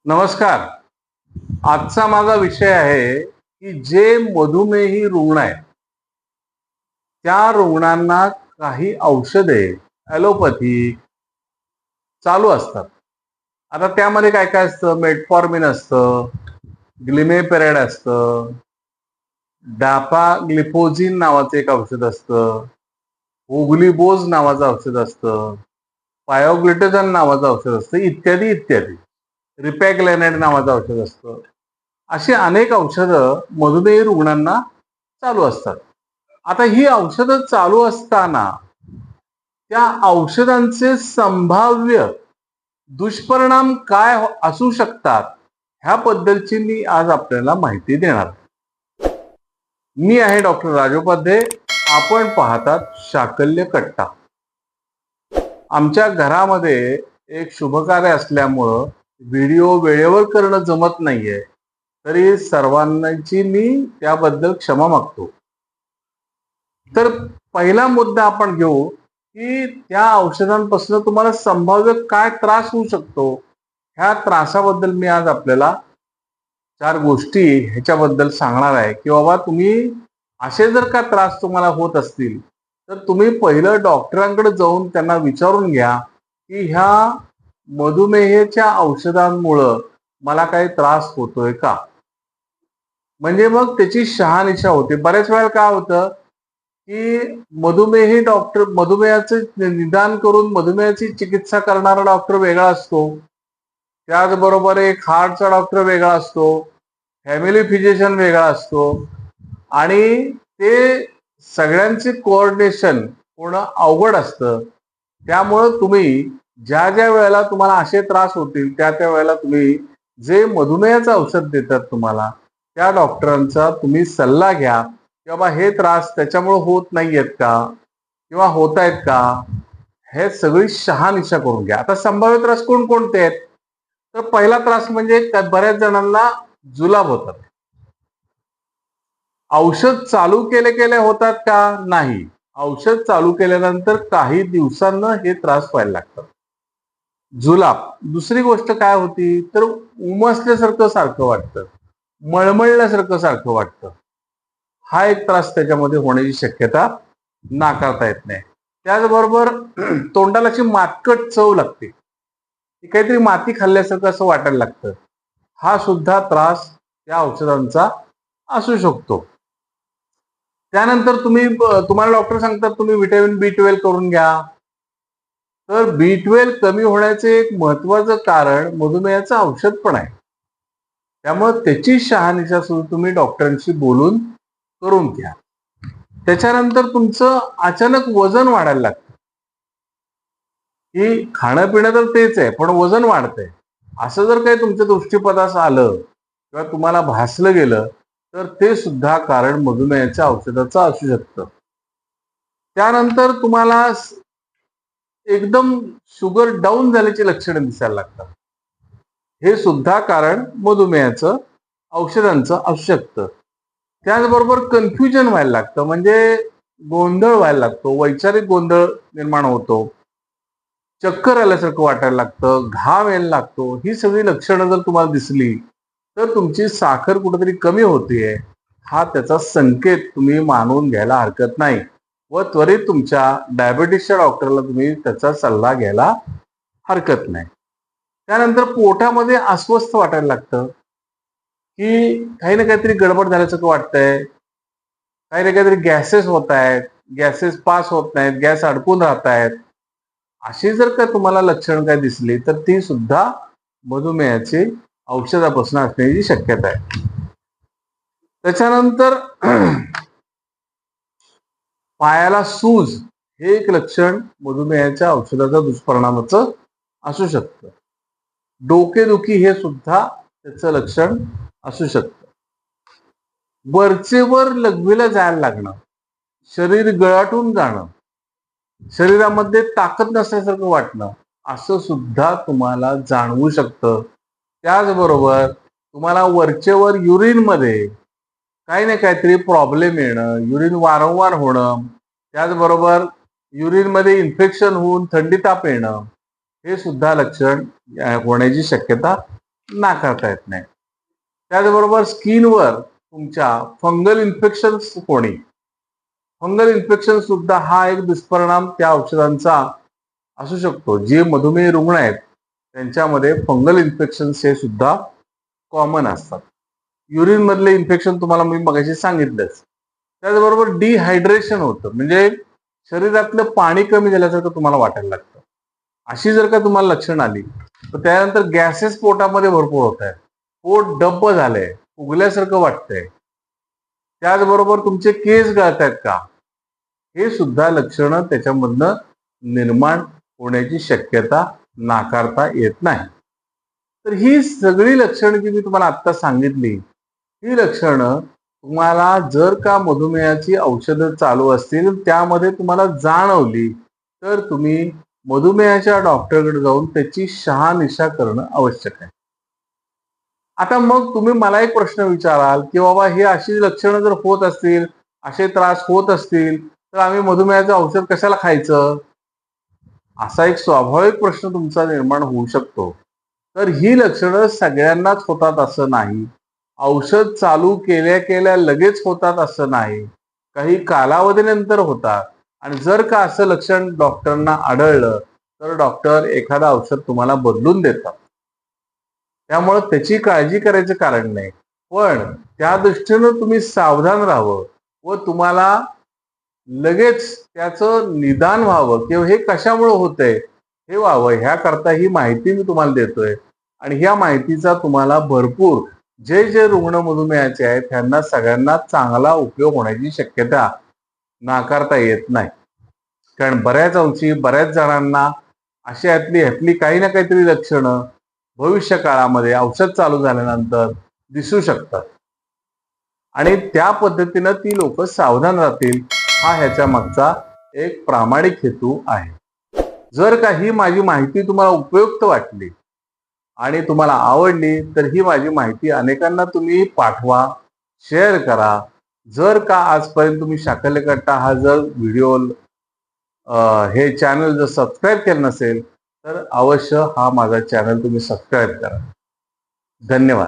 नमस्कार. आजचा माझा विषय आहे की जे मधुमेही रुग्ण आहेत त्या रुग्णांना काही औषधे ॲलोपॅथी चालू असतात. आता त्यामध्ये काय काय असतं, मेटफॉर्मिन असतं, ग्लिमेपेरेड असतं, डापाग्लिफोझिन नावाचं एक औषध असतं, ओग्लिबोज नावाचं औषध असतं, पायोग्लिटोजन नावाचं औषध असतं, इत्यादी इत्यादी. रिपॅग्लॅनेट नावाचं औषध असतं. अशी अनेक औषधं मधुमेही रुग्णांना चालू असतात. आता ही औषधं चालू असताना त्या औषधांचे संभाव्य दुष्परिणाम काय असू शकतात ह्याबद्दलची मी आज आपल्याला माहिती देणार. मी आहे डॉक्टर राजोपाध्ये. आपण पाहतात शाकल्य कट्टा. आमच्या घरामध्ये एक शुभकार्य असल्यामुळं व्हिडिओ वेळेवर करणं जमत नाहीये, तरी सर्वांची मी त्याबद्दल क्षमा मागतो. तर पहिला मुद्दा आपण घेऊ की त्या औषधांपासून तुम्हाला संभाव्य काय त्रास होऊ शकतो. ह्या त्रासाबद्दल मी आज आपल्याला 4 गोष्टी ह्याच्याबद्दल सांगणार आहे की बाबा तुम्ही असे जर का त्रास तुम्हाला होत असतील तर तुम्ही पहिलं डॉक्टरांकडे जाऊन त्यांना विचारून घ्या की ह्या मधुमेहाच्या औषधांमुळं मला काही त्रास होतोय का. म्हणजे मग त्याची शहानिशा होते. बऱ्याच वेळा काय होतं की मधुमेही डॉक्टर, मधुमेहाचं निदान करून मधुमेहाची चिकित्सा करणारा डॉक्टर वेगळा असतो, त्याचबरोबर एक हार्टचा डॉक्टर वेगळा असतो, फॅमिली फिजिशियन वेगळा असतो आणि ते सगळ्यांचे कोऑर्डिनेशन होणं अवघड असतं. त्यामुळं तुम्ही ज्या ज्या वेळेला तुम्हाला असे त्रास होतील त्या त्या वेळेला तुम्ही जे मधुमेहाचं औषध देतात तुम्हाला त्या डॉक्टरांचा तुम्ही सल्ला घ्या की बाबा हे त्रास त्याच्यामुळे होत नाहीयेत का किंवा होत आहेत का, हे सगळी शहानिशा करून घ्या. आता संभाव्य त्रास कोणकोणते आहेत, तर पहिला त्रास म्हणजे बऱ्याच जणांना जुलाब होतात. औषध चालू केले केले होतात का, नाही. औषध चालू केल्यानंतर काही दिवसांना हे त्रास व्हायला लागतात. जुलाब. दुसरी गोष्ट काय होती, तर उमसल्यासारखं सारखं वाटतं, मळमळल्यासारखं सारखं वाटतं. हा एक त्रास त्याच्यामध्ये होण्याची शक्यता नाकारता येत नाही. त्याचबरोबर तोंडाला अशी मातकट चव लागते, काहीतरी माती खाल्ल्यासारखं असं वाटायला लागतं. हा सुद्धा त्रास त्या औषधांचा असू शकतो. त्यानंतर तुम्हाला डॉक्टर सांगतात तुम्ही व्हिटॅमिन बी 12 करून घ्या. तर बी 12 कमी होण्याचे एक महत्वाचं कारण मधुमेहाचं औषध पण आहे. त्यामुळे त्याची शहानिशा सुद्धा तुम्ही डॉक्टरांशी बोलून करून घ्या. त्याच्यानंतर तुमचं अचानक वजन वाढायला लागतं, की खाणं पिणं तर तेच आहे पण वजन वाढतंय, असं जर काही तुमच्या दृष्टीपथास आलं किंवा तुम्हाला भासलं गेलं तर ते सुद्धा कारण मधुमेहाच्या औषधाचं असू शकतं. त्यानंतर तुम्हाला एकदम शुगर डाऊन झाल्याची लक्षणं दिसायला लागतात, हे सुद्धा कारण मधुमेहाचं औषधांचं असू शकतं. त्याचबरोबर कन्फ्युजन व्हायला लागतं, म्हणजे गोंधळ व्हायला लागतो, वैचारिक गोंधळ निर्माण होतो, चक्कर आल्यासारखं वाटायला लागतं, घाम यायला लागतो. ही सगळी लक्षणं जर तुम्हाला दिसली तर तुमची साखर कुठेतरी कमी होतीये, हा त्याचा संकेत तुम्ही मानून घ्यायला हरकत नाही व त्वरित तुमच्या डायबिटीसच्या डॉक्टरला तुम्ही त्याचा सल्ला घ्यायला हरकत नाही. त्यानंतर पोटामध्ये अस्वस्थ वाटायला लागतं, की काही ना काहीतरी गडबड झाल्यासारखं वाटतंय, काही ना काहीतरी गॅसेस होत आहेत, गॅसेस पास होत नाहीत, गॅस अडकून राहत आहेत. अशी जर का तुम्हाला लक्षणं काय दिसली तर ती सुद्धा मधुमेहाची औषधापासून असण्याची शक्यता आहे. त्याच्यानंतर पायाला सूज हे एक लक्षण मधुमेहाच्या औषधाच्या दुष्परिणामाचं असू शकतं. डोकेदुखी हे सुद्धा त्याचं लक्षण असू शकतं. वरचेवर लघवीला जायला लागणं, शरीर गळाटून जाणं, शरीरामध्ये ताकद नसल्यासारखं वाटणं, असं सुद्धा तुम्हाला जाणवू शकतं. त्याचबरोबर तुम्हाला वरचेवर युरिनमध्ये काही ना काहीतरी प्रॉब्लेम येणं, युरिन वारंवार होणं, त्याचबरोबर युरिनमध्ये इन्फेक्शन होऊन थंडी ताप येणं, हे सुद्धा लक्षण होण्याची शक्यता नाकारता येत नाही. त्याचबरोबर स्किनवर तुमच्या फंगल इन्फेक्शन फंगल इन्फेक्शन सुद्धा हा एक दुष्परिणाम त्या औषधांचा असू शकतो. जे मधुमेह रुग्ण आहेत त्यांच्यामध्ये फंगल इन्फेक्शन्स हे सुद्धा कॉमन असतात. युरिन मधले इन्फेक्शन तुम्हाला मी मगाशी सांगितलंच. त्याचबरोबर डिहायड्रेशन होतं, म्हणजे शरीरातलं पाणी कमी झाल्यासारखं तुम्हाला वाटायला लागतं. अशी जर का तुम्हाला लक्षण आली तर त्यानंतर गॅसेस पोटामध्ये भरपूर होत आहेत, पोट डब्ब झालंय, उगल्यासारखं वाटतंय. त्याचबरोबर तुमचे केस गळतायत का, हे सुद्धा लक्षणं त्याच्यामधनं निर्माण होण्याची शक्यता नाकारता येत नाही. तर ही सगळी लक्षणं जी मी तुम्हाला आता सांगितली, ही लक्षणं तुम्हाला जर का मधुमेहाची औषधं चालू असतील त्यामध्ये तुम्हाला जाणवली तर तुम्ही मधुमेहाच्या डॉक्टरकडे जाऊन त्याची शहानिशा करणं आवश्यक आहे. आता मग तुम्ही मला एक प्रश्न विचाराल की बाबा ही अशी लक्षणं जर होत असतील, असे त्रास होत असतील, तर आम्ही मधुमेहाचं औषध कशाला खायचं? असा एक स्वाभाविक प्रश्न तुमचा निर्माण होऊ शकतो. तर ही लक्षणं सगळ्यांनाच होतात असं नाही. औषध चालू केल्या केल्या लगेच होतात असं नाही. काही कालावधीनंतर होतात. आणि जर का असं लक्षण डॉक्टरांना आढळलं तर डॉक्टर एखादं औषध तुम्हाला बदलून देतात. त्यामुळे त्याची काळजी करायचं कारण नाही. पण त्या दृष्टीनं तुम्ही सावधान राहावं व तुम्हाला लगेच त्याचं निदान व्हावं किंवा हे कशामुळे होतंय हे व्हावं, ह्याकरता ही माहिती मी तुम्हाला देतोय. आणि ह्या माहितीचा तुम्हाला भरपूर जे जे रुग्ण मधुमेहाचे आहेत त्यांना सगळ्यांना चांगला उपयोग होण्याची शक्यता नाकारता येत नाही. कारण बऱ्याच अंशी बऱ्याच जणांना अशी ह्यातली काही ना काहीतरी लक्षणं भविष्य काळामध्ये औषध चालू झाल्यानंतर दिसू शकतात. आणि त्या पद्धतीनं ती लोक सावधान राहतील, हा ह्याच्या मागचा एक प्रामाणिक हेतू आहे. जर का ही माझी माहिती तुम्हाला उपयुक्त वाटली आणि तुम्हाला आवडली तर ही माझी माहिती अनेकांना तुम्ही पाठवा, शेअर करा. जर का आजपर्यंत तुम्ही शाकल्य कट्टा हा जर व्हिडिओ हे चॅनल जर सबस्क्राईब केलं नसेल तर अवश्य हा माझा चॅनल तुम्ही सबस्क्राईब करा. धन्यवाद.